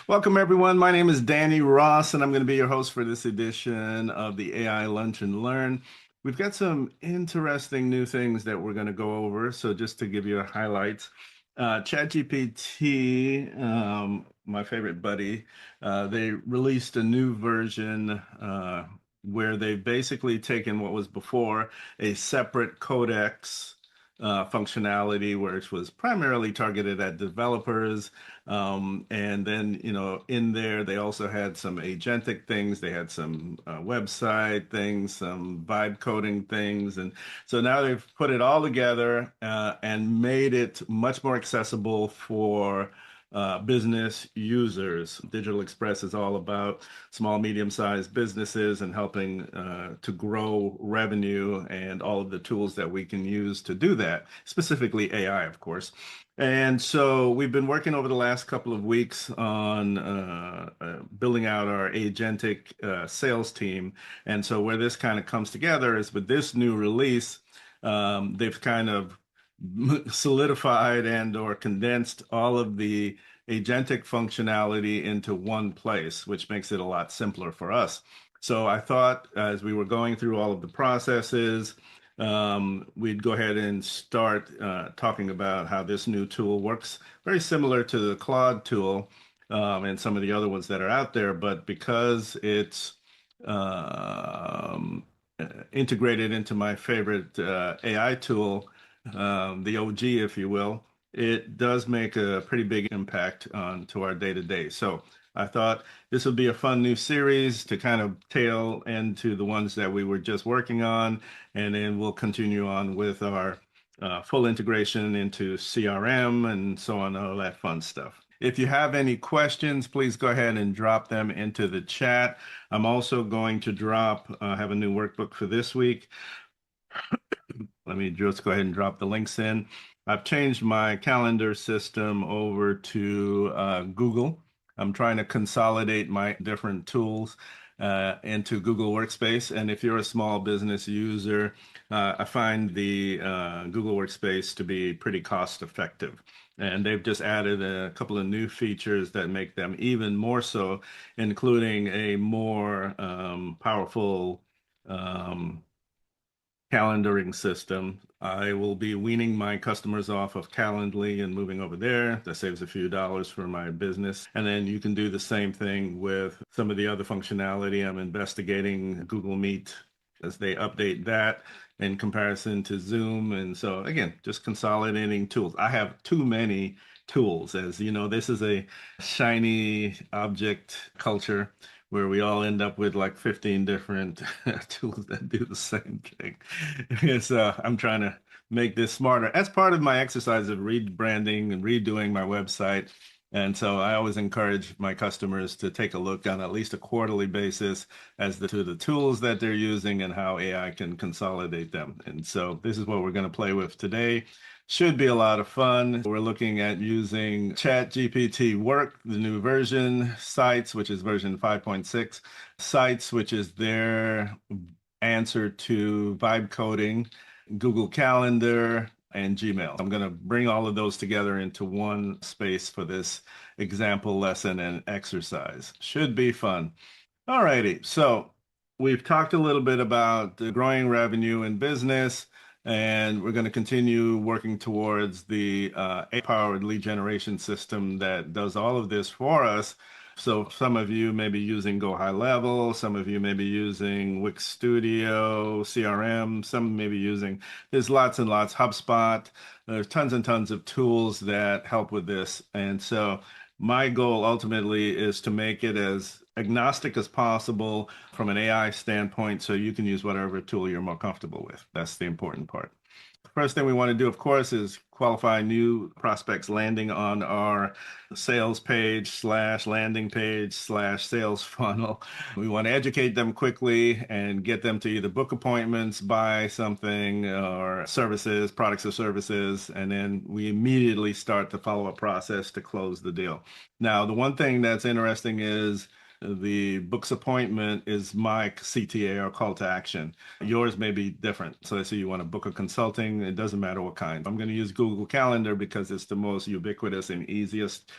Welcome, everyone. My name is Danny Ross, and I'm going to be your host for this edition of the AI Lunch and Learn. We've got some interesting new things that we're going to go over. So, just to give you a highlights, ChatGPT, my favorite buddy, they released a new version where they've basically taken what was before a separate codex functionality, which was primarily targeted at developers. And then, in there, they also had some agentic things. They had some website things, some vibe coding things. And so now they've put it all together and made it much more accessible for business users. Digital Express is all about small, medium-sized businesses and helping to grow revenue and all of the tools that we can use to do that, specifically AI, of course. And so we've been working over the last couple of weeks on building out our agentic sales team. And so where this kind of comes together is with this new release, they've kind of solidified and or condensed all of the agentic functionality into one place, which makes it a lot simpler for us. So I thought as we were going through all of the processes, we'd go ahead and start talking about how this new tool works. Very similar to the Claude tool and some of the other ones that are out there, but because it's integrated into my favorite AI tool, the OG, if you will, it does make a pretty big impact on to our day to day. So I thought this would be a fun new series to kind of tail into the ones that we were just working on, and then we'll continue on with our full integration into CRM and so on, all that fun stuff. If you have any questions, please go ahead and drop them into the chat. I'm also going to have a new workbook for this week. Let me just go ahead and drop the links in. I've changed my calendar system over to Google. I'm trying to consolidate my different tools into Google Workspace. And if you're a small business user, I find the Google Workspace to be pretty cost effective. And they've just added a couple of new features that make them even more so, including a more powerful calendaring system. I will be weaning my customers off of Calendly and moving over there. That saves a few dollars for my business. And then you can do the same thing with some of the other functionality. I'm investigating Google Meet as they update that in comparison to Zoom. And so again, just consolidating tools. I have too many tools. As you know, this is a shiny object culture where we all end up with like 15 different tools that do the same thing. And so I'm trying to make this smarter as part of my exercise of rebranding and redoing my website. And so I always encourage my customers to take a look on at least a quarterly basis as to the tools that they're using and how AI can consolidate them. And so this is what we're going to play with today. Should be a lot of fun. We're looking at using ChatGPT Work, the new version, Sites, which is version 5.6, Sites, which is their answer to vibe coding, Google Calendar, and Gmail. I'm going to bring all of those together into one space for this example lesson and exercise. Should be fun. All righty. So we've talked a little bit about the growing revenue in business, and we're going to continue working towards the AI-powered lead generation system that does all of this for us. So some of you may be using Go High Level, some of you may be using Wix Studio, CRM, some may be using, there's lots and lots, HubSpot, there's tons and tons of tools that help with this. And so my goal ultimately is to make it as agnostic as possible from an AI standpoint so you can use whatever tool you're more comfortable with. That's the important part. First thing we want to do, of course, is qualify new prospects landing on our sales page slash landing page slash sales funnel. We want to educate them quickly and get them to either book appointments, buy something or services, products or services, and then we immediately start the follow-up process to close the deal. Now, the one thing that's interesting is the book's appointment is my CTA or call to action. Yours may be different. So let's say you want to book a consulting, it doesn't matter what kind. I'm going to use Google Calendar because it's the most ubiquitous and easiest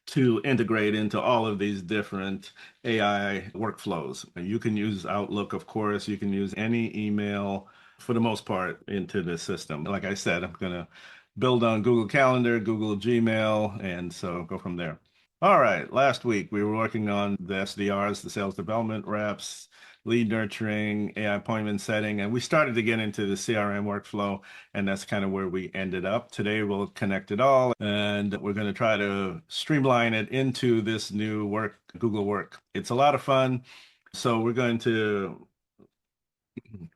to integrate into all of these different AI workflows. You can use Outlook, of course, you can use any email for the most part into the system. Like I said, I'm going to build on Google Calendar, Google Gmail, and so go from there. All right, last week we were working on the SDRs, the sales development reps, lead nurturing, AI appointment setting, and we started to get into the CRM workflow, and that's kind of where we ended up. Today we'll connect it all, and we're going to try to streamline it into this new work, Google Work. It's a lot of fun. So we're going to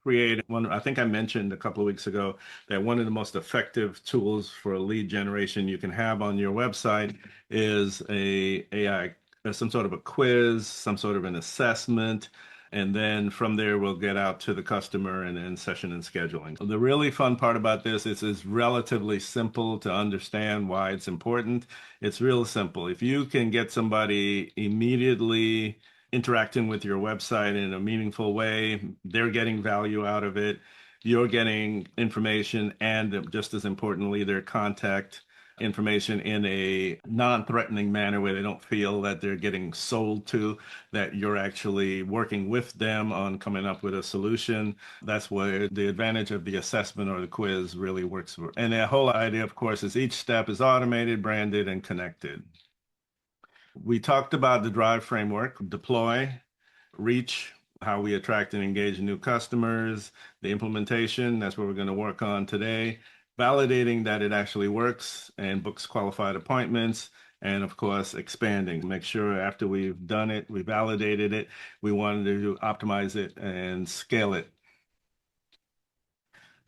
create one. I think I mentioned a couple of weeks ago that one of the most effective tools for lead generation you can have on your website is a AI, some sort of a quiz, some sort of an assessment. And then from there, we'll get out to the customer and then session and scheduling. The really fun part about this is it's relatively simple to understand why it's important. It's real simple. If you can get somebody immediately interacting with your website in a meaningful way, they're getting value out of it, you're getting information, and just as importantly, their contact information in a non-threatening manner where they don't feel that they're getting sold to, that you're actually working with them on coming up with a solution. That's where the advantage of the assessment or the quiz really works. And the whole idea, of course, is each step is automated, branded, and connected. We talked about the drive framework, deploy, reach, how we attract and engage new customers, the implementation, that's what we're going to work on today, validating that it actually works and books qualified appointments, and of course, expanding. Make sure after we've done it, we validated it, we wanted to optimize it and scale it.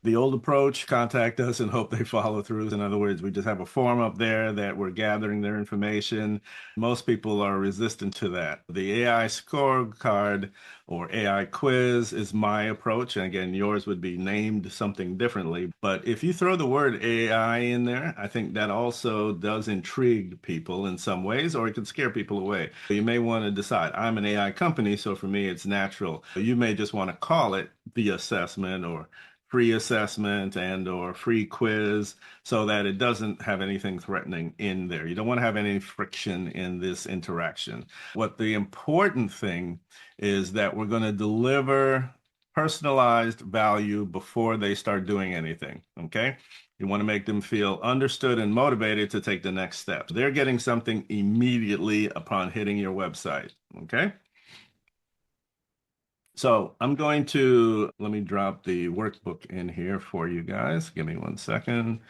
The old approach, contact us and hope they follow through. In other words, we just have a form up there that we're gathering their information. Most people are resistant to that. The AI scorecard or AI quiz is my approach. And again, yours would be named something differently. But if you throw the word AI in there, I think that also does intrigue people in some ways, or it can scare people away. You may want to decide, I'm an AI company, so for me, it's natural. You may just want to call it the assessment or free assessment and or free quiz so that it doesn't have anything threatening in there. You don't want to have any friction in this interaction. What the important thing is that we're going to deliver personalized value before they start doing anything, okay? You want to make them feel understood and motivated to take the next step. They're getting something immediately upon hitting your website, okay? So I'm going to, let me drop the workbook in here for you guys. Give me 1 second.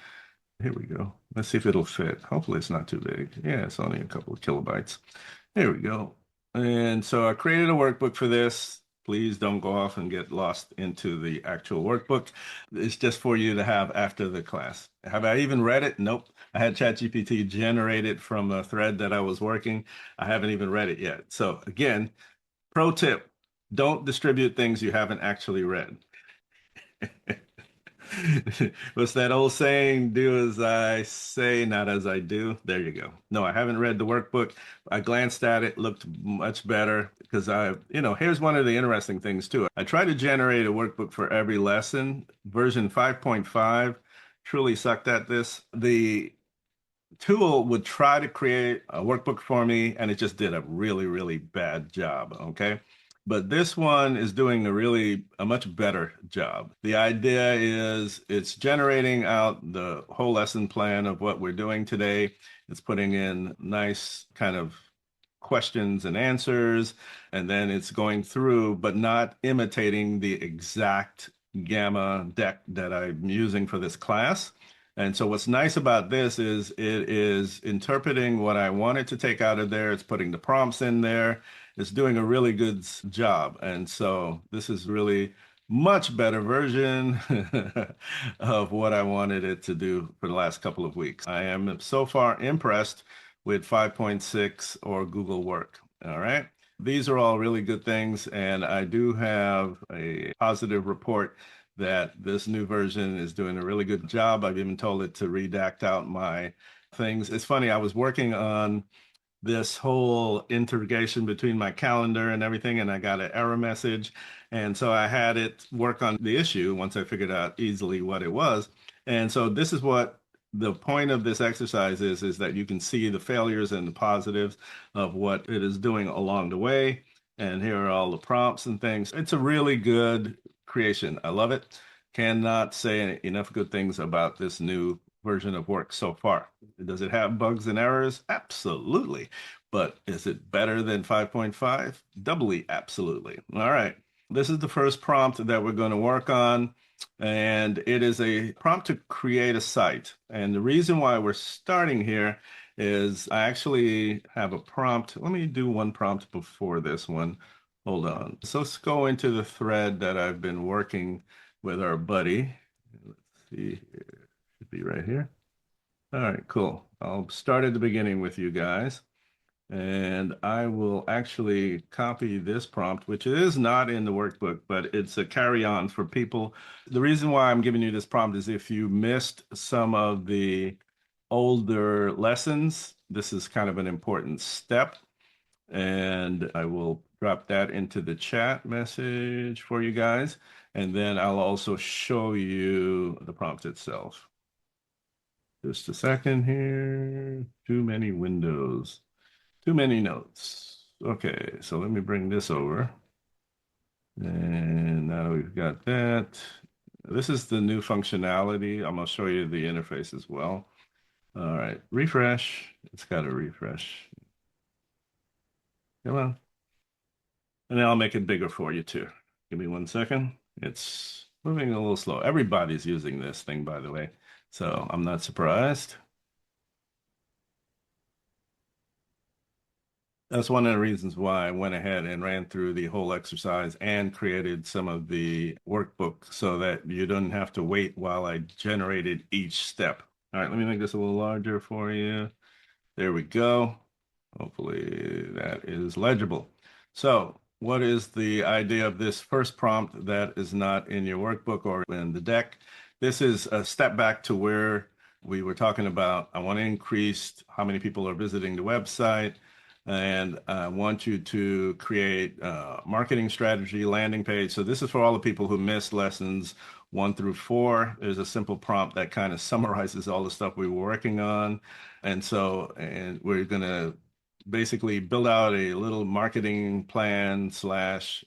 Here we go. Let's see if it'll fit. Hopefully it's not too big. Yeah, it's only a couple of kilobytes. There we go. And so I created a workbook for this. Please don't go off and get lost into the actual workbook. It's just for you to have after the class. Have I even read it? Nope. I had ChatGPT generate it from a thread that I was working. I haven't even read it yet. So again, pro tip, don't distribute things you haven't actually read. What's that old saying? Do as I say, not as I do. There you go. No, I haven't read the workbook. I glanced at it, looked much better because here's one of the interesting things too. I try to generate a workbook for every lesson. Version 5.5 truly sucked at this. The tool would try to create a workbook for me, and it just did a really, really bad job. Okay. But this one is doing a much better job. The idea is it's generating out the whole lesson plan of what we're doing today. It's putting in nice kind of questions and answers, and then it's going through, but not imitating the exact Gamma deck that I'm using for this class. And so what's nice about this is it is interpreting what I wanted to take out of there. It's putting the prompts in there. It's doing a really good job. And so this is really much better version of what I wanted it to do for the last couple of weeks. I am so far impressed with 5.6 or Google Work. All right. These are all really good things. And I do have a positive report that this new version is doing a really good job. I've even told it to redact out my things. It's funny, I was working on this whole integration between my calendar and everything, and I got an error message. And so I had it work on the issue once I figured out easily what it was. And so this is what the point of this exercise is that you can see the failures and the positives of what it is doing along the way. And here are all the prompts and things. It's a really good creation. I love it. Cannot say enough good things about this new version of Work so far. Does it have bugs and errors? Absolutely. But is it better than 5.5? Doubly absolutely. All right. This is the first prompt that we're going to work on, and it is a prompt to create a site. And the reason why we're starting here is I actually have a prompt. Let me do one prompt before this one. Hold on. So let's go into the thread that I've been working with our buddy. Let's see here. Should be right here. All right, cool. I'll start at the beginning with you guys. And I will actually copy this prompt, which is not in the workbook, but it's a carry-on for people. The reason why I'm giving you this prompt is if you missed some of the older lessons, this is kind of an important step. And I will drop that into the chat message for you guys. And then I'll also show you the prompt itself. Just a second here. Too many windows. Too many notes. Okay, so let me bring this over. And now we've got that. This is the new functionality. I'm going to show you the interface as well. All right, refresh. It's got to refresh. Come on. And then I'll make it bigger for you too. Give me 1 second. It's moving a little slow. Everybody's using this thing, by the way, so I'm not surprised. That's one of the reasons why I went ahead and ran through the whole exercise and created some of the workbook so that you don't have to wait while I generated each step. All right, let me make this a little larger for you. There we go. Hopefully that is legible. So what is the idea of this first prompt that is not in your workbook or in the deck? This is a step back to where we were talking about. I want to increase how many people are visiting the website. And I want you to create a marketing strategy landing page. So this is for all the people who missed lessons 1 through 4. There's a simple prompt that kind of summarizes all the stuff we were working on. And we're going to basically build out a little marketing plan slash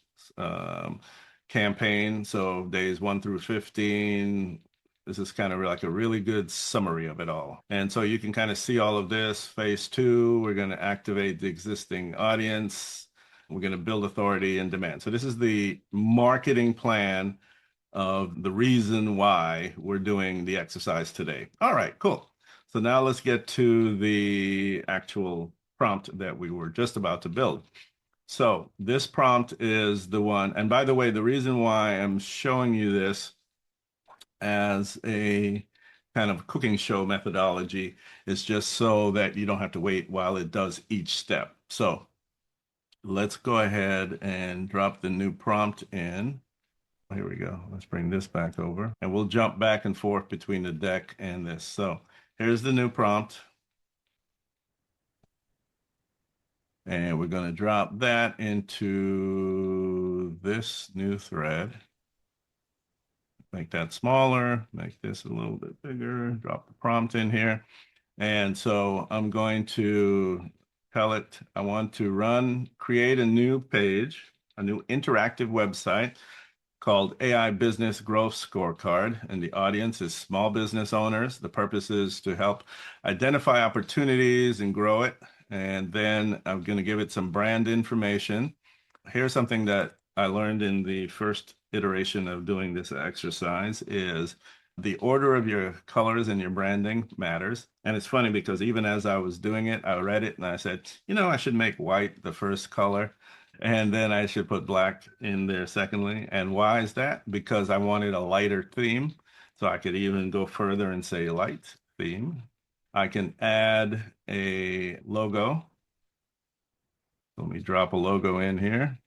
campaign. So days 1 through 15. This is kind of like a really good summary of it all. And so you can kind of see all of this. Phase 2, we're going to activate the existing audience. We're going to build authority and demand. So this is the marketing plan of the reason why we're doing the exercise today. All right, cool. So now let's get to the actual prompt that we were just about to build. So this prompt is the one. And by the way, the reason why I'm showing you this as a kind of cooking show methodology is just so that you don't have to wait while it does each step. So let's go ahead and drop the new prompt in. Here we go. Let's bring this back over and we'll jump back and forth between the deck and this. So here's the new prompt. And we're going to drop that into this new thread. Make that smaller, make this a little bit bigger, drop the prompt in here. And so I'm going to tell it, I want to create a new page, a new interactive website called AI Business Growth Scorecard. And the audience is small business owners. The purpose is to help identify opportunities and grow it. And then I'm going to give it some brand information. Here's something that I learned in the first iteration of doing this exercise is the order of your colors and your branding matters. And it's funny because even as I was doing it, I read it and I said, I should make white the first color. And then I should put black in there secondly. And why is that? Because I wanted a lighter theme. So I could even go further and say light theme. I can add a logo. Let me drop a logo in here.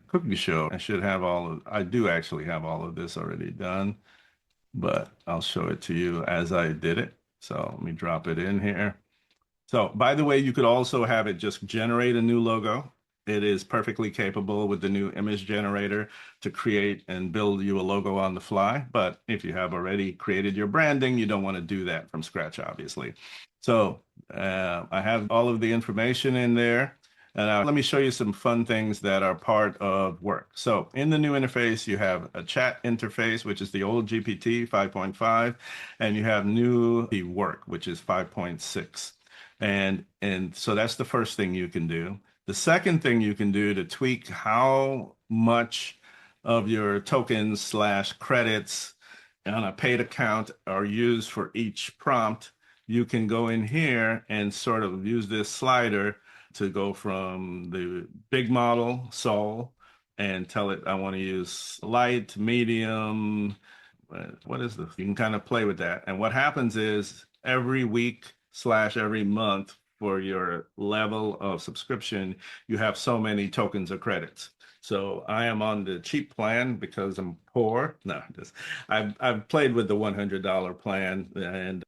Cookie show. I do actually have all of this already done, but I'll show it to you as I did it. So let me drop it in here. So by the way, you could also have it just generate a new logo. It is perfectly capable with the new image generator to create and build you a logo on the fly. But if you have already created your branding, you don't want to do that from scratch, obviously. So I have all of the information in there. And let me show you some fun things that are part of Work. So in the new interface, you have a chat interface, which is the old GPT 5.5, and you have new the Work, which is 5.6. And so that's the first thing you can do. The second thing you can do to tweak how much of your tokens slash credits on a paid account are used for each prompt, you can go in here and sort of use this slider to go from the big model, Sol, and tell it I want to use light, medium. What is this? You can kind of play with that. And what happens is every week slash every month for your level of subscription, you have so many tokens or credits. So I am on the cheap plan because I'm poor. No, just I've played with the $100 plan, and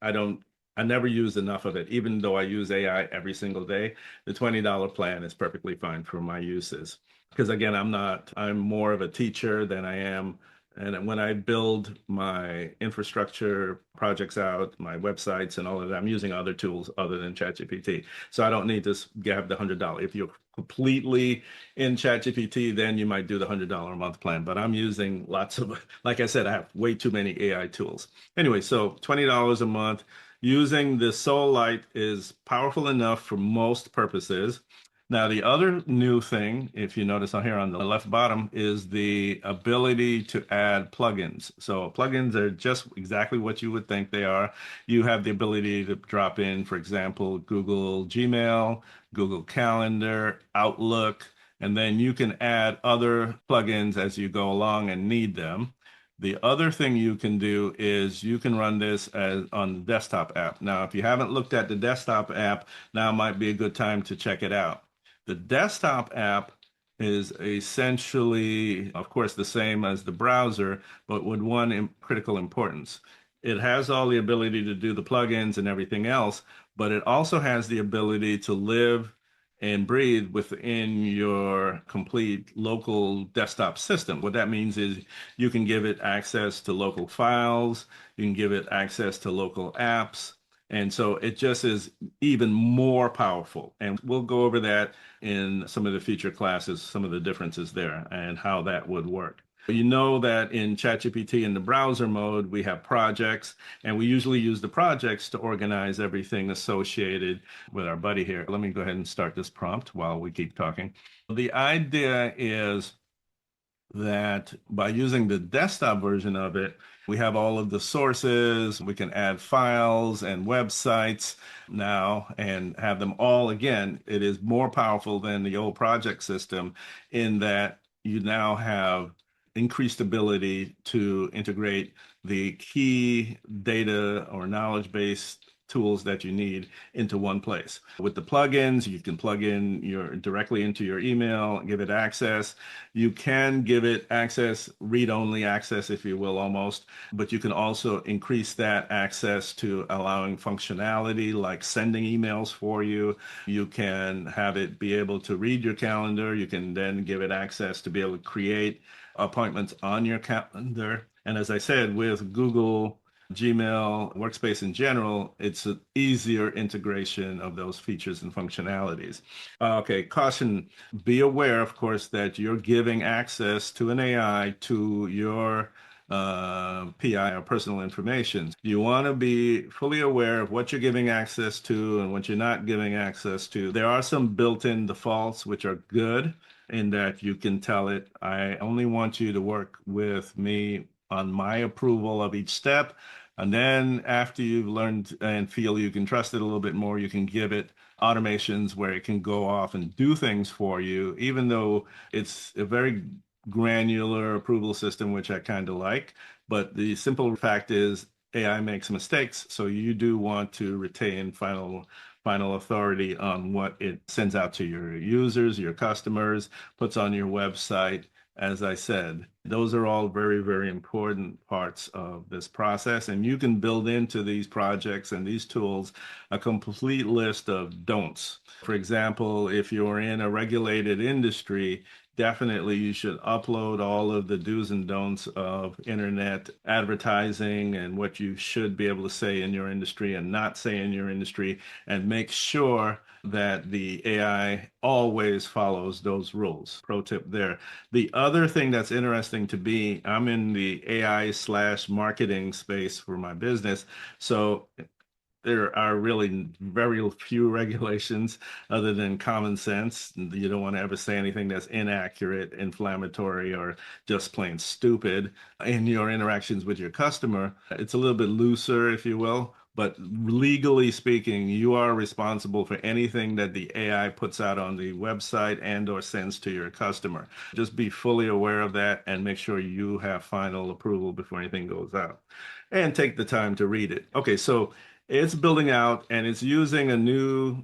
I never use enough of it, even though I use AI every single day. The $20 plan is perfectly fine for my uses. Because again, I'm more of a teacher than I am. And when I build my infrastructure projects out, my websites and all of that, I'm using other tools other than ChatGPT. So I don't need to have the $100. If you're completely in ChatGPT, then you might do the $100 a month plan. But I'm using lots of, like I said, I have way too many AI tools. Anyway, so $20 a month. Using the Soul Light is powerful enough for most purposes. Now, the other new thing, if you notice on here on the left bottom, is the ability to add plugins. So plugins are just exactly what you would think they are. You have the ability to drop in, for example, Google Gmail, Google Calendar, Outlook, and then you can add other plugins as you go along and need them. The other thing you can do is you can run this as on the desktop app. Now, if you haven't looked at the desktop app, now might be a good time to check it out. The desktop app is essentially, of course, the same as the browser, but with one critical importance. It has all the ability to do the plugins and everything else, but it also has the ability to live and breathe within your complete local desktop system. What that means is you can give it access to local files, you can give it access to local apps. And so it just is even more powerful. And we'll go over that in some of the future classes, some of the differences there and how that would work. You know that in ChatGPT in the browser mode, we have projects, and we usually use the projects to organize everything associated with our buddy here. Let me go ahead and start this prompt while we keep talking. The idea is that by using the desktop version of it, we have all of the sources, we can add files and websites now and have them all. Again, it is more powerful than the old project system in that you now have increased ability to integrate the key data or knowledge-based tools that you need into one place. With the plugins, you can plug in directly into your email, give it access. You can give it access, read-only access, if you will, almost, but you can also increase that access to allowing functionality like sending emails for you. You can have it be able to read your calendar. You can then give it access to be able to create appointments on your calendar. And as I said, with Google Gmail, Workspace in general, it's an easier integration of those features and functionalities. Okay, caution, be aware, of course, that you're giving access to an AI to your PI or personal information. You want to be fully aware of what you're giving access to and what you're not giving access to. There are some built-in defaults which are good in that you can tell it, I only want you to work with me on my approval of each step. And then after you've learned and feel you can trust it a little bit more, you can give it automations where it can go off and do things for you, even though it's a very granular approval system, which I kind of like. But the simple fact is AI makes mistakes. So you do want to retain final authority on what it sends out to your users, your customers, puts on your website, as I said. Those are all very, very important parts of this process. And you can build into these projects and these tools a complete list of don'ts. For example, if you're in a regulated industry, definitely you should upload all of the do's and don'ts of internet advertising and what you should be able to say in your industry and not say in your industry, and make sure that the AI always follows those rules. Pro tip there. The other thing that's interesting to me, I'm in the AI/marketing space for my business. So there are really very few regulations other than common sense. You don't want to ever say anything that's inaccurate, inflammatory, or just plain stupid in your interactions with your customer. It's a little bit looser, if you will. But legally speaking, you are responsible for anything that the AI puts out on the website and or sends to your customer. Just be fully aware of that and make sure you have final approval before anything goes out. And take the time to read it. Okay, so it's building out and it's using a new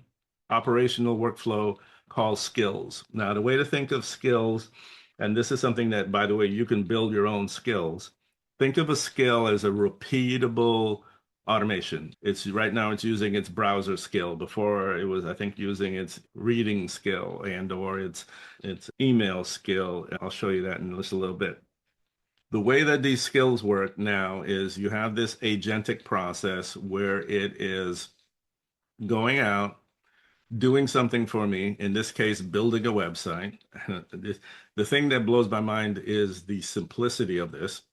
operational workflow called skills. Now, the way to think of skills, and this is something that, by the way, you can build your own skills. Think of a skill as a repeatable automation. It's right now it's using its browser skill. Before it was, I think, using its reading skill and or its email skill. I'll show you that in just a little bit. The way that these skills work now is you have this agentic process where it is going out, doing something for me, in this case, building a website. The thing that blows my mind is the simplicity of this.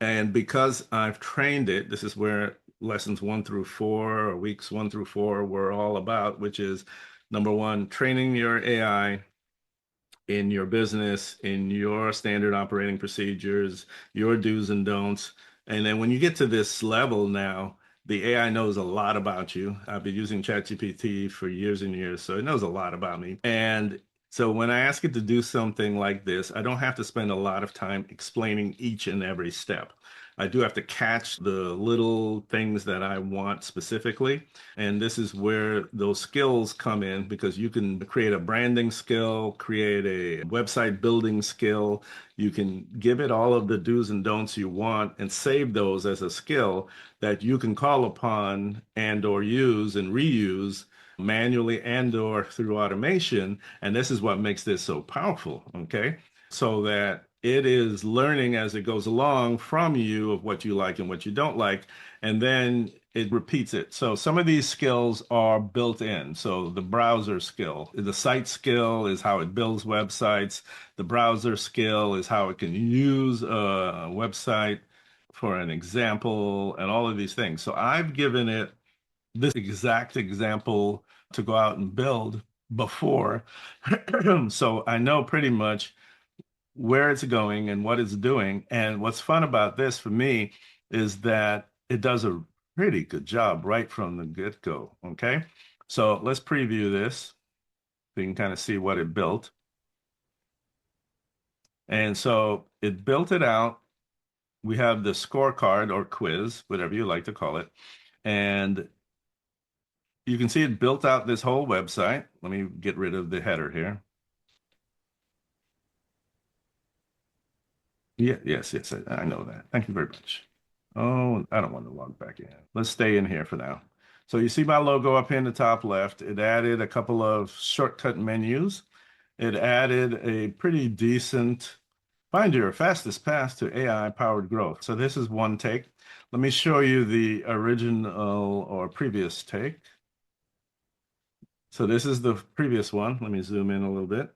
And because I've trained it, this is where lessons 1 through 4 or weeks 1 through 4 were all about, which is number one, training your AI in your business, in your standard operating procedures, your do's and don'ts. And then when you get to this level now, the AI knows a lot about you. I've been using ChatGPT for years and years, so it knows a lot about me. And so when I ask it to do something like this, I don't have to spend a lot of time explaining each and every step. I do have to catch the little things that I want specifically. And this is where those skills come in, because you can create a branding skill, create a website building skill. You can give it all of the do's and don'ts you want and save those as a skill that you can call upon and or use and reuse manually and or through automation. And this is what makes this so powerful, okay? So that it is learning as it goes along from you of what you like and what you don't like, and then it repeats it. So some of these skills are built in. So the browser skill, the site skill is how it builds websites. The browser skill is how it can use a website for an example and all of these things. So I've given it this exact example to go out and build before. So I know pretty much where it's going and what it's doing. And what's fun about this for me is that it does a pretty good job right from the get-go. Okay. So let's preview this so you can kind of see what it built. And so it built it out. We have the scorecard or quiz, whatever you like to call it. And you can see it built out this whole website. Let me get rid of the header here. Yeah, yes, I know that. Thank you very much. Oh, I don't want to log back in. Let's stay in here for now. So you see my logo up here in the top left. It added a couple of shortcut menus. It added a pretty decent find your fastest path to AI-powered growth. So this is one take. Let me show you the original or previous take. So this is the previous one. Let me zoom in a little bit.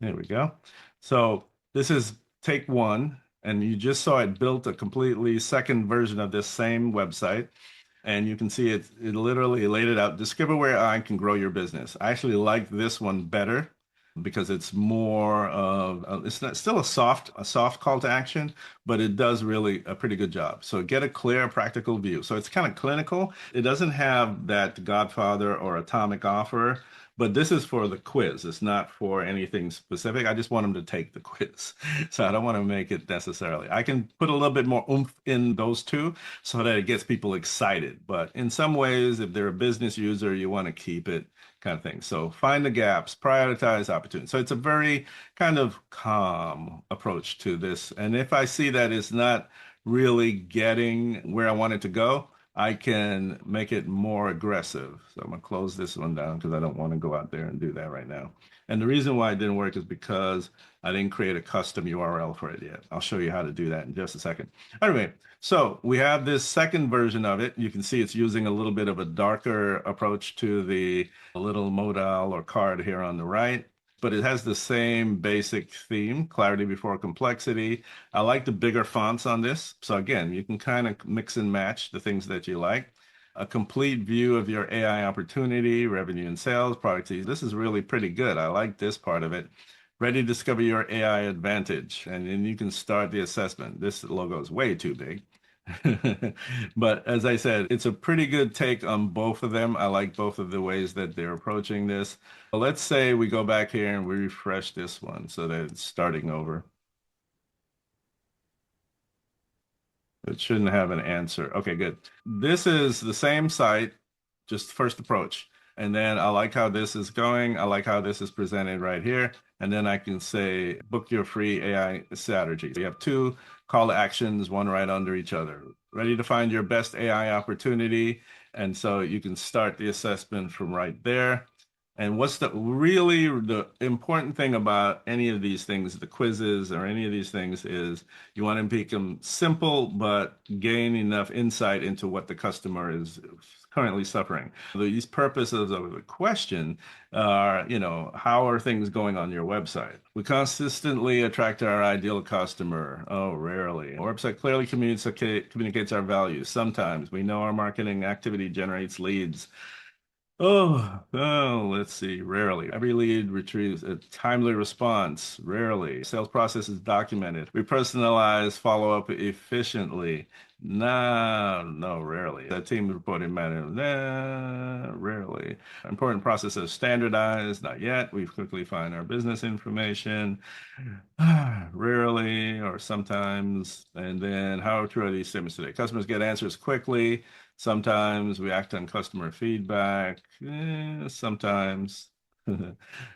There we go. So this is take one, and you just saw it built a completely second version of this same website. And you can see it literally laid it out. Discover where AI can grow your business. I actually like this one better because it's more of it's not still a soft call to action, but it does really a pretty good job. So get a clear, practical view. So it's kind of clinical. It doesn't have that Godfather or Atomic offer, But this is for the quiz. It's not for anything specific. I just want them to take the quiz. So I don't want to make it necessarily. I can put a little bit more oomph in those two so that it gets people excited. But in some ways, if they're a business user, you want to keep it kind of thing. So find the gaps, prioritize opportunities. So it's a very kind of calm approach to this. And if I see that it's not really getting where I want it to go, I can make it more aggressive. So I'm gonna close this one down because I don't want to go out there and do that right now. And the reason why it didn't work is because I didn't create a custom URL for it yet. I'll show you how to do that in just a second. Anyway, so we have this second version of it. You can see it's using a little bit of a darker approach to the little modal or card here on the right, but it has the same basic theme, clarity before complexity. I like the bigger fonts on this. So again, you can kind of mix and match the things that you like. A complete view of your AI opportunity, revenue and sales, productivity. This is really pretty good. I like this part of it. Ready to discover your AI advantage. And then you can start the assessment. This logo is way too big. But as I said, it's a pretty good take on both of them. I like both of the ways that they're approaching this. Well, let's say we go back here and we refresh this one so that it's starting over. It shouldn't have an answer. Okay, good. This is the same site, just first approach. And then I like how this is going. I like how this is presented right here. And then I can say, book your free AI strategy. You have two call to actions, one right under each other. Ready to find your best AI opportunity. And so you can start the assessment from right there. And what's the important thing about any of these things, the quizzes or any of these things, is you want to make them simple, but gain enough insight into what the customer is currently suffering. These purposes of the question are, how are things going on your website? We consistently attract our ideal customer. Oh, rarely. Our website clearly communicates our values. Sometimes we know our marketing activity generates leads. Oh, let's see. Rarely. Every lead retrieves a timely response. Rarely. Sales process is documented. We personalize follow-up efficiently. No, rarely. That team reporting matter. Nah, rarely. Important processes standardized. Not yet. We quickly find our business information. Rarely or sometimes. And then how true are these statements today? Customers get answers quickly. Sometimes we act on customer feedback. Sometimes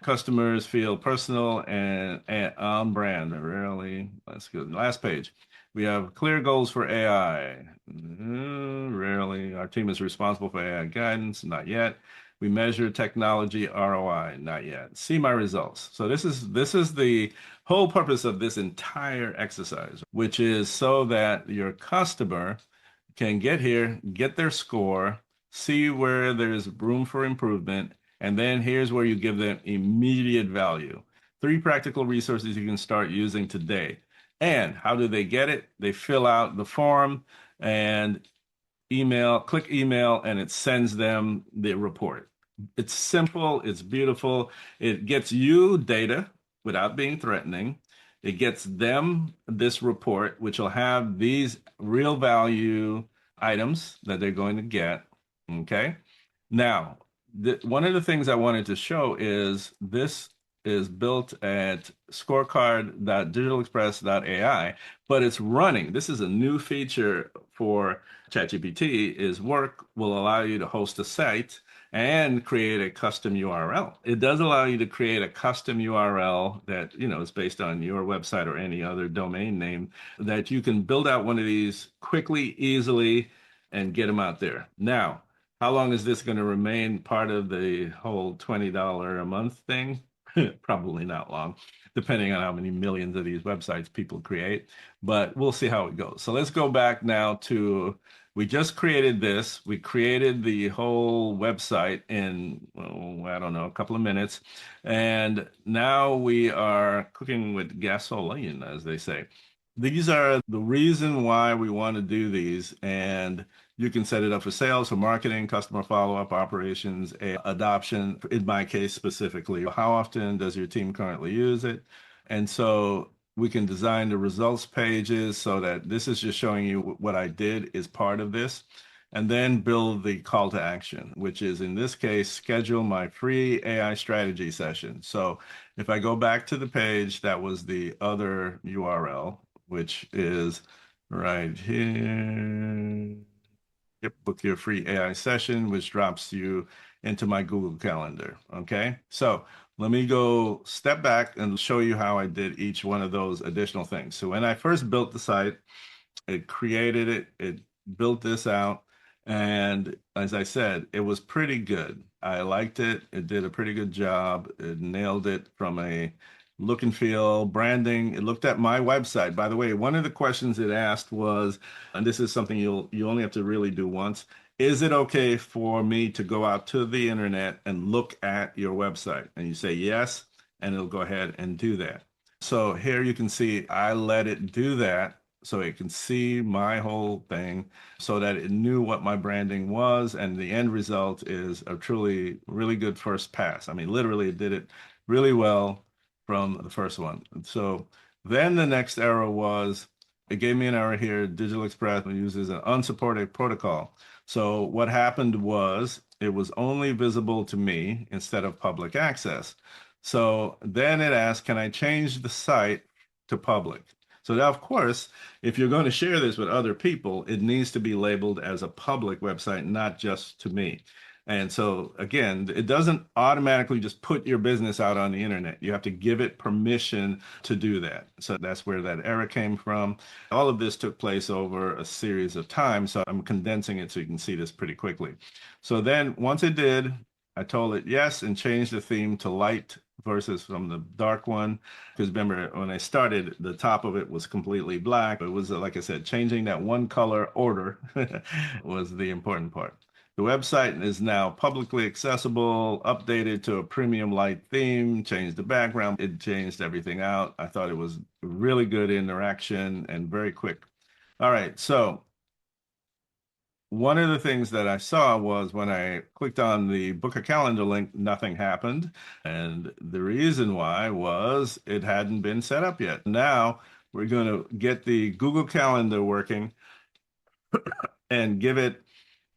customers feel personal and on brand. Rarely. Let's go to the last page. We have clear goals for AI. Rarely. Our team is responsible for AI guidance. Not yet. We measure technology ROI. Not yet. See my results. So this is the whole purpose of this entire exercise, which is so that your customer can get here, get their score, see where there's room for improvement, and then here's where you give them immediate value. 3 practical resources you can start using today. And how do they get it? They fill out the form and click email, and it sends them the report. It's simple, it's beautiful. It gets you data without being threatening. It gets them this report, which will have these real value items that they're going to get. Okay. Now, one of the things I wanted to show is this is built at scorecard.digitalexpress.ai, but it's running. This is a new feature for ChatGPT. Is Work will allow you to host a site and create a custom URL. It does allow you to create a custom URL that, is based on your website or any other domain name, that you can build out one of these quickly, easily, and get them out there. Now, how long is this going to remain part of the whole $20 a month thing? Probably not long, depending on how many millions of these websites people create, but we'll see how it goes. So let's go back now to, we just created this. We created the whole website in, I don't know, a couple of minutes. And now we are cooking with gasoline, as they say. These are the reason why we want to do these. And you can set it up for sales, for marketing, customer follow-up, operations, adoption, in my case specifically. How often does your team currently use it? And so we can design the results pages so that this is just showing you what I did is part of this. and then build the call to action, which is in this case, schedule my free AI strategy session. So if I go back to the page, that was the other URL, which is right here. Yep, book your free AI session, which drops you into my Google Calendar. Okay, so let me go step back and show you how I did each one of those additional things. So when I first built the site, it created it, it built this out, and as I said, it was pretty good. I liked it. It did a pretty good job. It nailed it from a look and feel, branding. It looked at my website. By the way, one of the questions it asked was, and this is something you only have to really do once, is it okay for me to go out to the internet and look at your website? And you say yes, and it'll go ahead and do that. So here you can see I let it do that so it can see my whole thing so that it knew what my branding was. And the end result is a truly, really good first pass. I mean, literally, it did it really well from the first one. So then the next error was it gave me an error here. Digital Express uses an unsupported protocol. So what happened was it was only visible to me instead of public access. So then it asked, can I change the site to public? So now, of course, if you're going to share this with other people, it needs to be labeled as a public website, not just to me. And so again, it doesn't automatically just put your business out on the internet. You have to give it permission to do that. So that's where that error came from. All of this took place over a series of times. So I'm condensing it so you can see this pretty quickly. So then once it did, I told it yes and changed the theme to light versus from the dark one. Because remember, when I started, the top of it was completely black. It was, like I said, changing that one color order was the important part. The website is now publicly accessible, updated to a premium light theme, changed the background. It changed everything out. I thought it was really good interaction and very quick. All right, so one of the things that I saw was when I clicked on the book a calendar link, nothing happened. And the reason why was it hadn't been set up yet. Now we're going to get the Google Calendar working and give it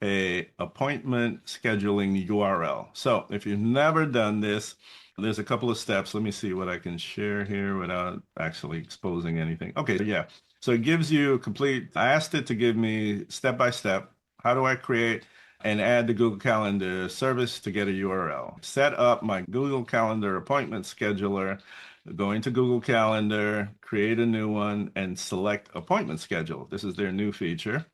a appointment scheduling URL. So if you've never done this, there's a couple of steps. Let me see what I can share here without actually exposing anything. Okay, yeah. So it gives you complete, I asked it to give me step by step. How do I create and add the Google Calendar service to get a URL? Set up my Google Calendar appointment scheduler, go into Google Calendar, create a new one, and select appointment schedule. This is their new feature.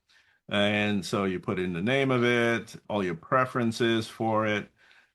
And so you put in the name of it, all your preferences for it,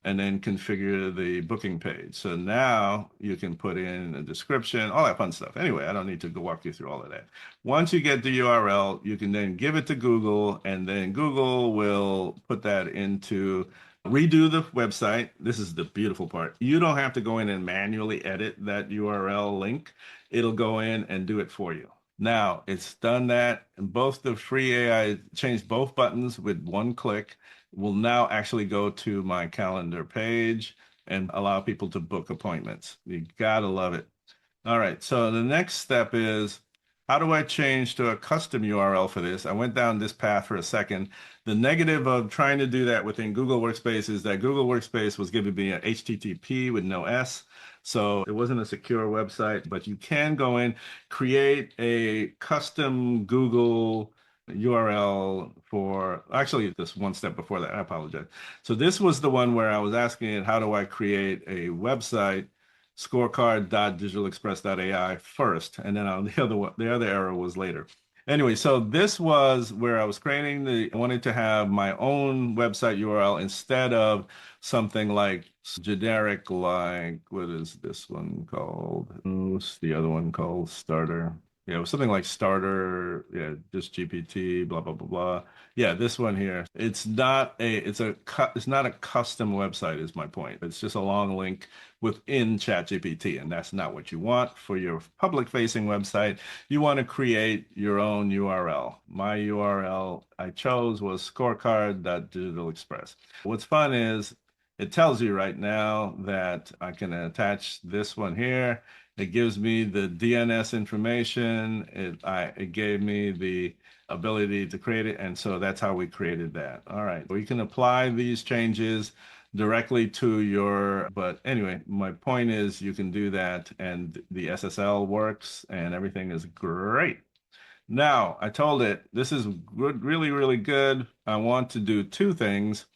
and then configure the booking page. So now you can put in a description, all that fun stuff. Anyway, I don't need to go walk you through all of that. Once you get the URL, you can then give it to Google, and then Google will put that into redo the website. This is the beautiful part. You don't have to go in and manually edit that URL link. It'll go in and do it for you. Now it's done that, and both the free AI changed both buttons with one click. Will now actually go to my calendar page and allow people to book appointments. You gotta love it. All right, so the next step is how do I change to a custom URL for this? I went down this path for a second. The negative of trying to do that within Google Workspace is that Google Workspace was giving me a HTTP with no S. So it wasn't a secure website, but you can go in, create a custom Google URL for, actually, this one step before that, I apologize. So this was the one where I was asking it, how do I create a website, scorecard.digitalexpress.ai first, and then the other error was later. Anyway, so this was where I was creating I wanted to have my own website URL instead of something like generic, like, what is this one called? What's the other one called? Starter. Yeah, it was something like starter, yeah, just GPT, blah, blah, blah, blah. Yeah, this one here. It's not a custom website is my point. It's just a long link within ChatGPT, and that's not what you want for your public-facing website. You want to create your own URL. My URL I chose was scorecard.digitalexpress. What's fun is it tells you right now that I can attach this one here, It gives me the DNS information. It gave me the ability to create it. And so that's how we created that. All right. We can apply these changes directly to but anyway, my point is you can do that and the SSL works and everything is great. Now, I told it this is good, really, really good. I want to do two things.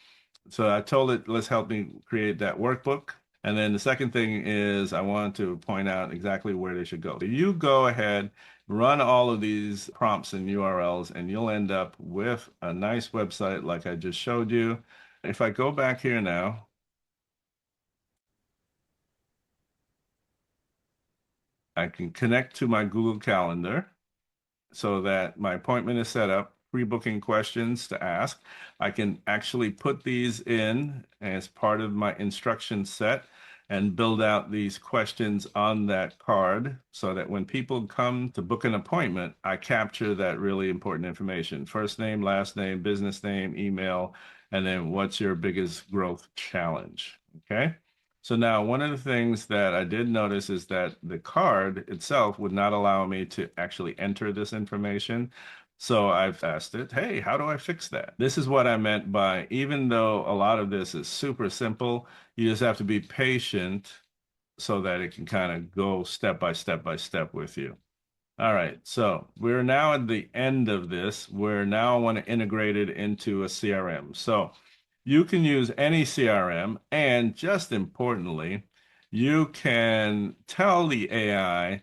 So I told it, let's help me create that workbook. And then the second thing is I want to point out exactly where they should go. So you go ahead, run all of these prompts and URLs, and you'll end up with a nice website like I just showed you. If I go back here now, I can connect to my Google Calendar so that my appointment is set up, pre-booking questions to ask. I can actually put these in as part of my instruction set and build out these questions on that card so that when people come to book an appointment, I capture that really important information. First name, last name, business name, email, and then what's your biggest growth challenge? Okay. So now one of the things that I did notice is that the card itself would not allow me to actually enter this information. So I've asked it, hey, how do I fix that? This is what I meant by, even though a lot of this is super simple, you just have to be patient so that it can kind of go step by step by step with you. All right, so we're now at the end of this. We're now want to integrate it into a CRM. So you can use any CRM, and just importantly, you can tell the AI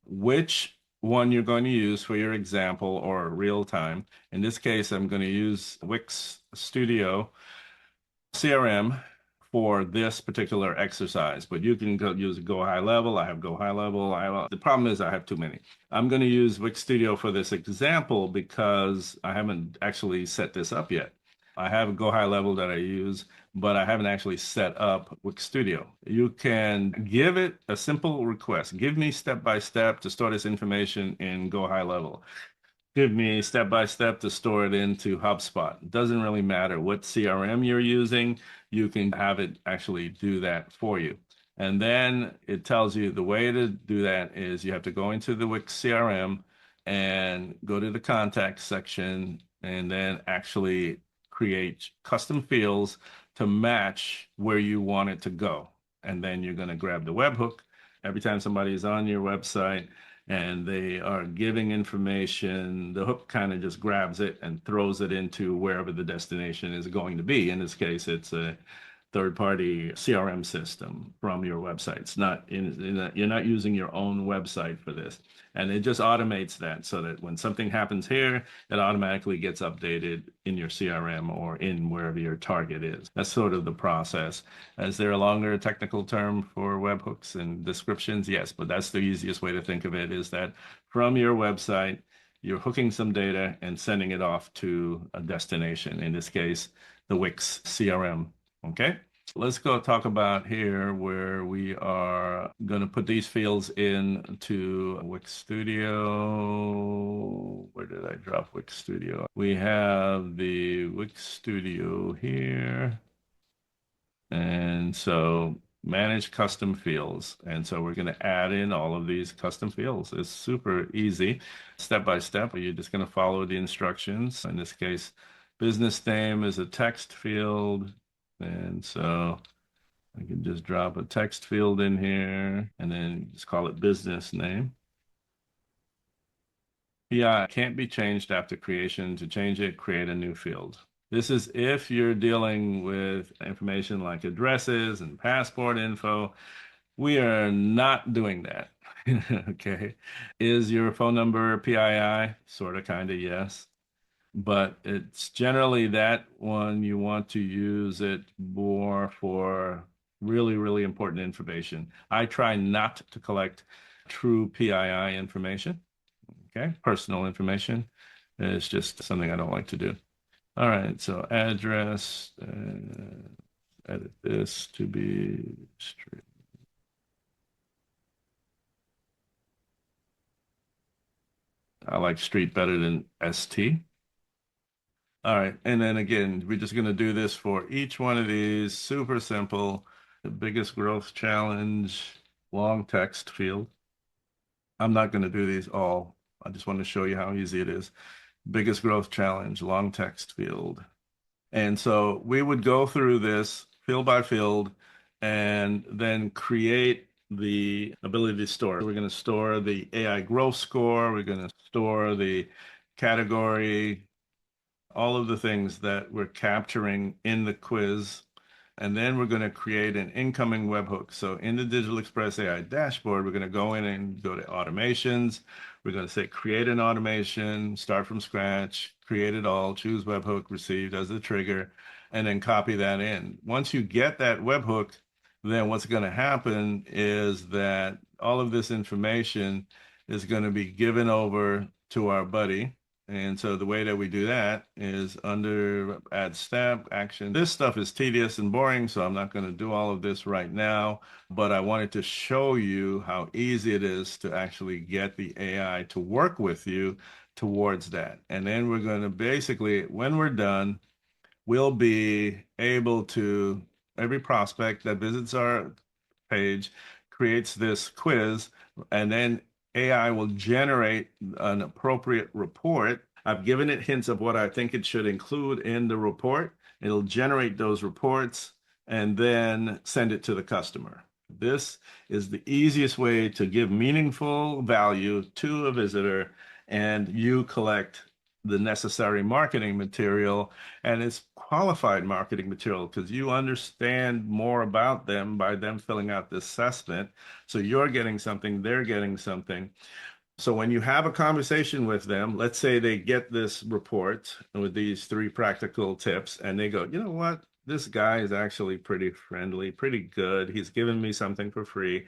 which one you're going to use for your example or real time. In this case, I'm going to use Wix Studio CRM for this particular exercise, but you can use Go High Level. I have Go High Level. The problem is I have too many. I'm going to use Wix Studio for this example because I haven't actually set this up yet. I have a Go High Level that I use, but I haven't actually set up Wix Studio. You can give it a simple request. Give me step by step to store this information in Go High Level. Give me step by step to store it into HubSpot. It doesn't really matter what CRM you're using, you can have it actually do that for you. And then it tells you the way to do that is you have to go into the Wix CRM and go to the contact section and then actually create custom fields to match where you want it to go. And then you're going to grab the webhook. Every time somebody is on your website, and they are giving information, the hook kind of just grabs it and throws it into wherever the destination is going to be. In this case, it's a third-party CRM system from your website. It's not you're not using your own website for this. And it just automates that so that when something happens here, it automatically gets updated in your CRM or in wherever your target is. That's sort of the process. Is there a longer technical term for webhooks and descriptions? Yes, but that's the easiest way to think of it is that from your website, you're hooking some data and sending it off to a destination, in this case, the Wix CRM. Okay, let's go talk about here where we are going to put these fields into Wix Studio. Where did I drop Wix Studio? We have the Wix Studio here. And so manage custom fields. And so we're going to add in all of these custom fields. It's super easy, step by step. You're just going to follow the instructions. In this case, business name is a text field. And so I can just drop a text field in here and then just call it business name. PI can't be changed after creation. To change it, create a new field. This is if you're dealing with information like addresses and passport info. We are not doing that. Okay. Is your phone number PII? Sort of, kind of, yes. But it's generally that one you want to use it more for really, really important information. I try not to collect true PII information. Okay. Personal information is just something I don't like to do. All right, so address, edit this to be street. I like street better than ST. All right, and then again, we're just going to do this for each one of these. Super simple. The biggest growth challenge, long text field. I'm not going to do these all. I just want to show you how easy it is. Biggest growth challenge, long text field. And so we would go through this field by field and then create the ability to store. We're going to store the AI growth score. We're going to store the category, all of the things that we're capturing in the quiz. And then we're going to create an incoming webhook. So in the Digital Express AI dashboard, we're going to go in and go to automations. We're going to say create an automation, start from scratch, create it all, choose webhook received as the trigger, and then copy that in. Once you get that webhook, then what's going to happen is that all of this information is going to be given over to our buddy. And so the way that we do that is under add step action. This stuff is tedious and boring, so I'm not going to do all of this right now, but I wanted to show you how easy it is to actually get the AI to work with you towards that. And then we're going to basically, when we're done, we'll be able to, every prospect that visits our page creates this quiz, and then AI will generate an appropriate report. I've given it hints of what I think it should include in the report. It'll generate those reports and then send it to the customer. This is the easiest way to give meaningful value to a visitor, and you collect the necessary marketing material, and it's qualified marketing material because you understand more about them by them filling out the assessment. So you're getting something, they're getting something. So when you have a conversation with them, let's say they get this report with these 3 practical tips, and they go, you know what? This guy is actually pretty friendly, pretty good. He's given me something for free.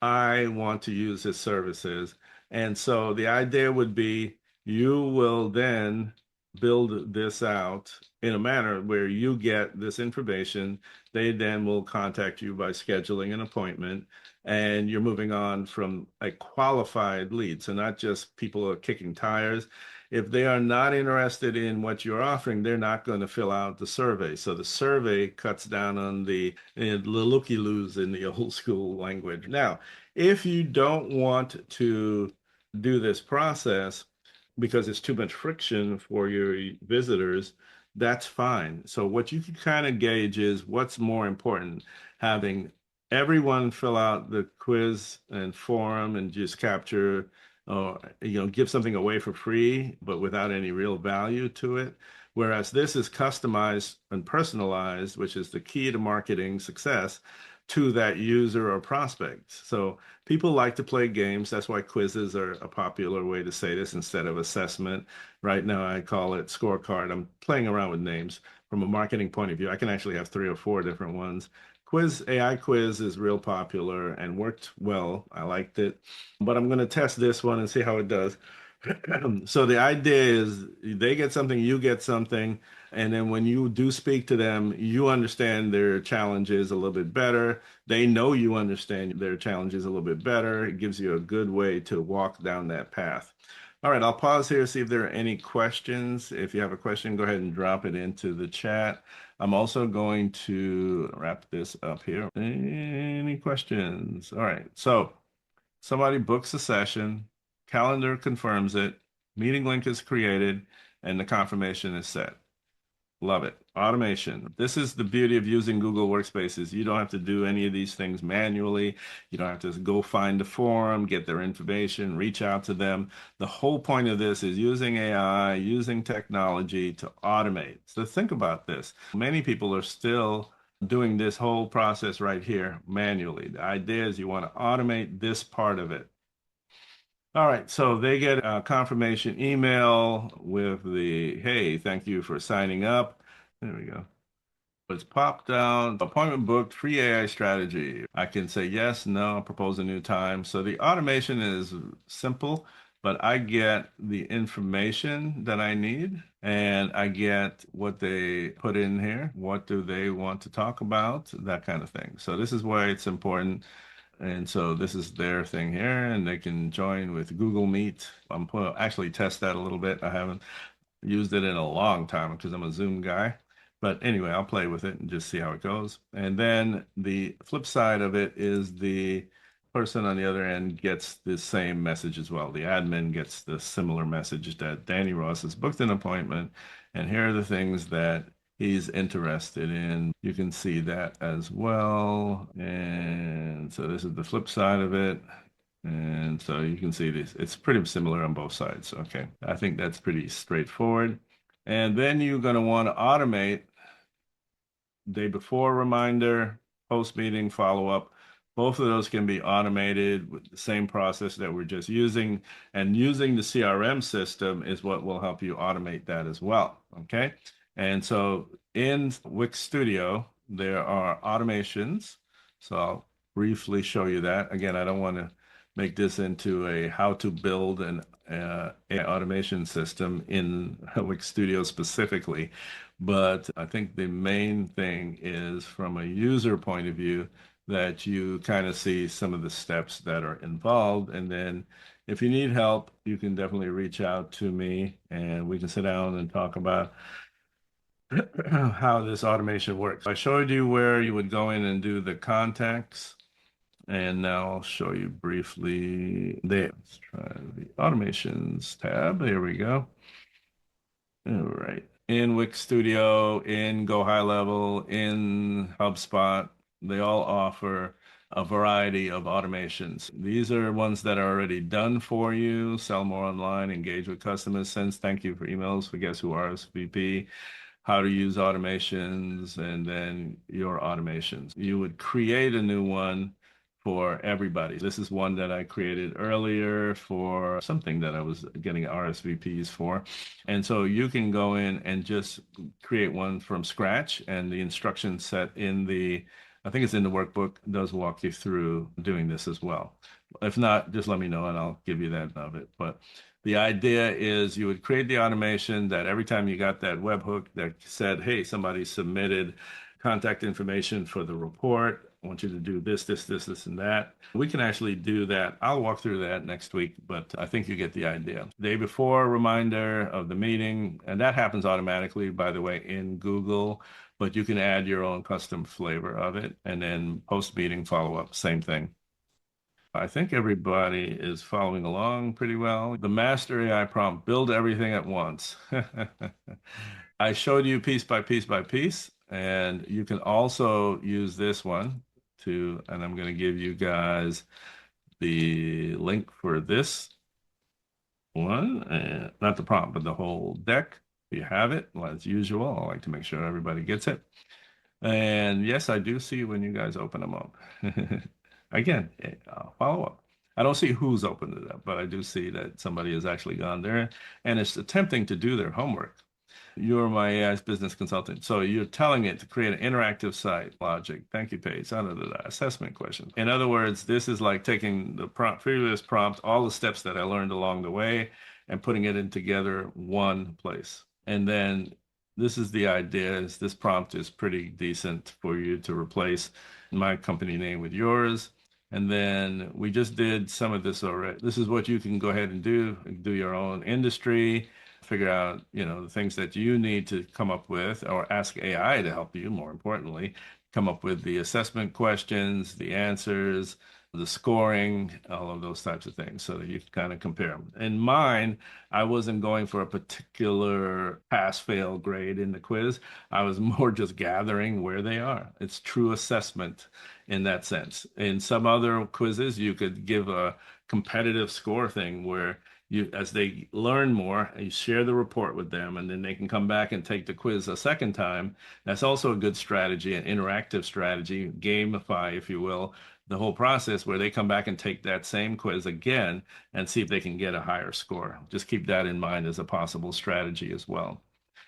I want to use his services. And so the idea would be you will then build this out in a manner where you get this information. They then will contact you by scheduling an appointment, and you're moving on from a qualified lead. So not just people are kicking tires. If they are not interested in what you're offering, they're not going to fill out the survey. So the survey cuts down on the looky-loos in the old school language. Now, if you don't want to do this process because it's too much friction for your visitors, that's fine. So what you can kind of gauge is what's more important, having everyone fill out the quiz and forum and just capture or give something away for free, but without any real value to it. Whereas this is customized and personalized, which is the key to marketing success to that user or prospect. So people like to play games. That's why quizzes are a popular way to say this instead of assessment. Right now, I call it scorecard. I'm playing around with names from a marketing point of view. I can actually have 3 or 4 different ones. Quiz, AI quiz is real popular and worked well. I liked it, but I'm going to test this one and see how it does. So the idea is they get something, you get something, and then when you do speak to them, you understand their challenges a little bit better. They know you understand their challenges a little bit better. It gives you a good way to walk down that path. All right, I'll pause here, see if there are any questions. If you have a question, go ahead and drop it into the chat. I'm also going to wrap this up here. Any questions? All right, so somebody books a session, calendar confirms it, meeting link is created, and the confirmation is set. Love it. Automation. This is the beauty of using Google Workspaces. You don't have to do any of these things manually. You don't have to go find the forum, get their information, reach out to them. The whole point of this is using AI, using technology to automate. So think about this. Many people are still doing this whole process right here manually. The idea is you want to automate this part of it. All right, so they get a confirmation email with the, hey, thank you for signing up. There we go. It's popped down, appointment booked, free AI strategy. I can say yes, no, propose a new time. So the automation is simple, but I get the information that I need and I get what they put in here. What do they want to talk about? That kind of thing. So this is why it's important. And so this is their thing here, and they can join with Google Meet. I'm actually test that a little bit. I haven't used it in a long time because I'm a Zoom guy. But anyway, I'll play with it and just see how it goes. And then the flip side of it is the person on the other end gets the same message as well. The admin gets the similar message that Danny Ross has booked an appointment, and here are the things that he's interested in. You can see that as well. And so this is the flip side of it. And so you can see this, it's pretty similar on both sides. Okay, I think that's pretty straightforward. And then you're going to want to automate day before reminder, post meeting follow up. Both of those can be automated with the same process that we're just using. And using the CRM system is what will help you automate that as well. Okay. And so in Wix Studio, there are automations. So I'll briefly show you that. Again, I don't want to make this into a how to build an AI automation system in Wix Studio specifically. But I think the main thing is from a user point of view that you kind of see some of the steps that are involved. And then if you need help, you can definitely reach out to me and we can sit down and talk about how this automation works. I showed you where you would go in and do the contacts. And now I'll show you briefly there. Let's try the automations tab. There we go. All right. In Wix Studio, in Go High Level, in HubSpot, they all offer a variety of automations. These are ones that are already done for you. Sell more online, engage with customers, sends thank you for emails for guess who RSVP, how to use automations, and then your automations. You would create a new one for everybody. This is one that I created earlier for something that I was getting RSVPs for. And so you can go in and just create one from scratch, and the instruction set in the, I think it's in the workbook, does walk you through doing this as well. If not, just let me know and I'll give you that of it. But the idea is you would create the automation that every time you got that webhook that said, hey, somebody submitted contact information for the report, I want you to do this, this, this, this, and that. We can actually do that. I'll walk through that next week, but I think you get the idea. Day before, reminder of the meeting, and that happens automatically, by the way, in Google, but you can add your own custom flavor of it. And then post-meeting follow-up, same thing. I think everybody is following along pretty well. The master AI prompt, build everything at once. I showed you piece by piece by piece, and you can also use this one to, and I'm going to give you guys the link for this one, and not the prompt, but the whole deck. You have it, well, as usual. I like to make sure everybody gets it. And yes, I do see when you guys open them up. Again, follow up. I don't see who's opened it up, but I do see that somebody has actually gone there and is attempting to do their homework. You're my AI's business consultant. So you're telling it to create an interactive site, logic, thank you page, assessment question. In other words, this is like taking the previous prompt, all the steps that I learned along the way, and putting it in together one place. And then this is the idea is this prompt is pretty decent for you to replace my company name with yours. And then we just did some of this already. This is what you can go ahead and do your own industry, figure out, the things that you need to come up with, or ask AI to help you, more importantly, come up with the assessment questions, the answers, the scoring, all of those types of things, so that you can kind of compare them. In mine, I wasn't going for a particular pass-fail grade in the quiz. I was more just gathering where they are. It's true assessment in that sense. In some other quizzes, you could give a competitive score thing where you, as they learn more, you share the report with them, and then they can come back and take the quiz a second time. That's also a good strategy, an interactive strategy, gamify, if you will, the whole process where they come back and take that same quiz again and see if they can get a higher score. Just keep that in mind as a possible strategy as well.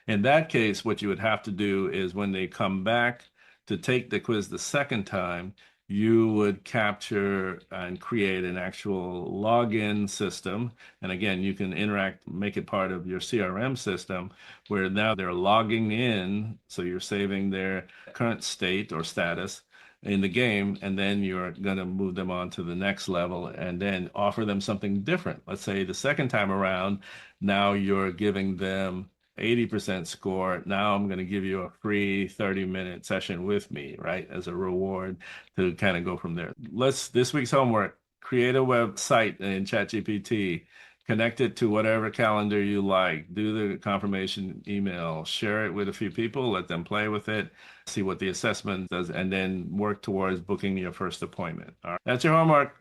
In that case, what you would have to do is when they come back to take the quiz the second time, you would capture and create an actual login system. And again, you can interact, make it part of your CRM system where now they're logging in. So you're saving their current state or status in the game, and then you're going to move them on to the next level and then offer them something different. Let's say the second time around, now you're giving them 80% score. Now I'm going to give you a free 30-minute session with me, right, as a reward to kind of go from there. This week's homework, create a website in ChatGPT, connect it to whatever calendar you like, do the confirmation email, share it with a few people, let them play with it, see what the assessment does, and then work towards booking your first appointment. All right. That's your homework.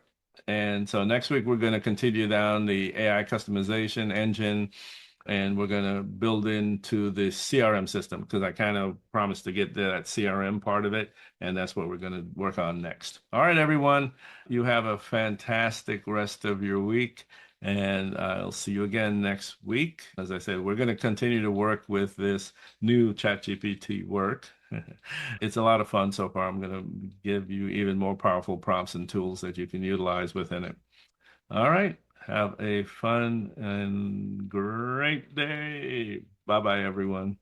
And so next week, we're going to continue down the AI customization engine, and we're going to build into the CRM system because I kind of promised to get that CRM part of it. And that's what we're going to work on next. All right, everyone, you have a fantastic rest of your week. And I'll see you again next week. As I said, we're going to continue to work with this new ChatGPT work. It's a lot of fun so far. I'm going to give you even more powerful prompts and tools that you can utilize within it. All right. Have a fun and great day. Bye-bye, everyone.